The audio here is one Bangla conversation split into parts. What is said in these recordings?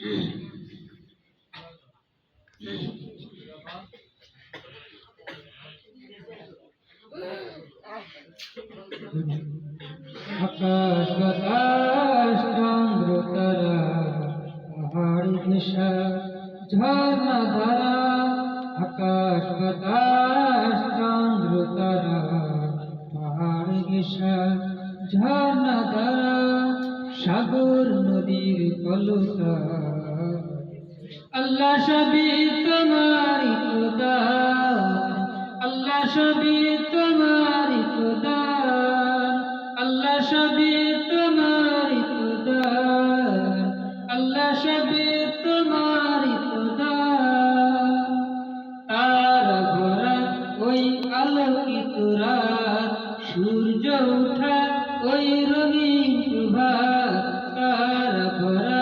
আকাশ বাতাস চন্দ্র তারা পাহাড় ঘেঁষা ঝর্ণা ধারা, আকাশ বাতাস চন্দ্র তারা পাহাড় ঘেঁষা ঝর্ণা ধারা, সাগর নদীর কলতা, আল্লাহ সবই তোমারই খোদা, আল্লাহ সবই তোমারই খোদা, আল্লাহ সবই তোমারই খোদা, আল্লাহ সবই তোমারই খোদা। তারা ভরা ওই আলোকিত রাত, সূর্য ওঠা ওই রঙিন প্রভাত, তারা ভরা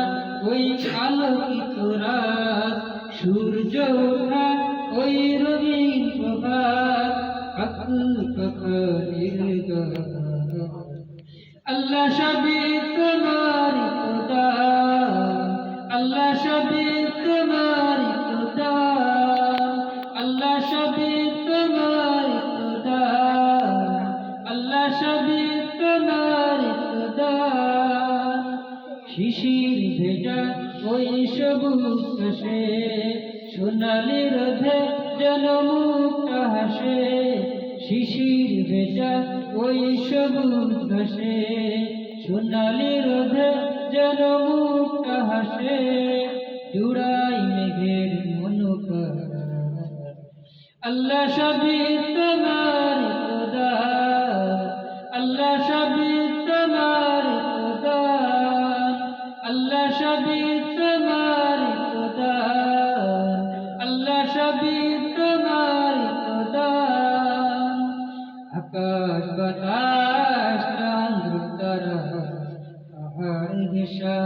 ওই আলোকিত রাত, সূর্য ওঠা ওই রঙিন প্রভাত, আকুল পাখির গান, আল্লাহ সবই তোমারই খোদা, আল্লাহ সবই তোমারই খোদা, আল্লাহ সবই তোমারই খোদা, আল্লাহ সবই তোমারই খোদা। শিশির ভেজা ওই সবুজ ঘাসে, সোনালি রোদে জনমুক্তা হাসে, শিশির ভেজা ওই সবুজ ঘাসে, সোনালি রোদে জনমুক্তা হাসে, জুড়াই মেঘের মনোকা, আল্লাহ সবই তোমারই খোদা, আল্লাহ সবই তোমারই খোদা, আল্লাহ সবই তোমারই খোদা, আল্লাহ সবই তোমারই খোদা। আকাশ বাতাস চন্দ্র তারা পাহাড় ঘেঁষা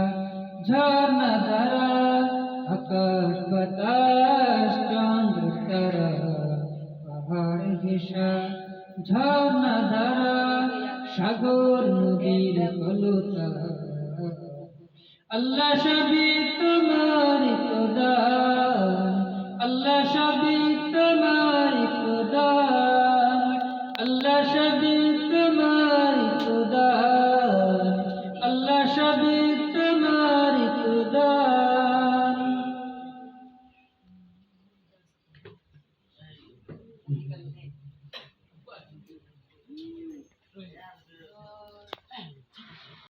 ঝর্ণা ধারা, আকাশ বাতাস চন্দ্র তারা পাহাড় ঘেঁষা ঝর্ণা ধারা, সাগর নদীর কলতা, আল্লাহ সবই তোমারই খোদা, আল্লাহ সবই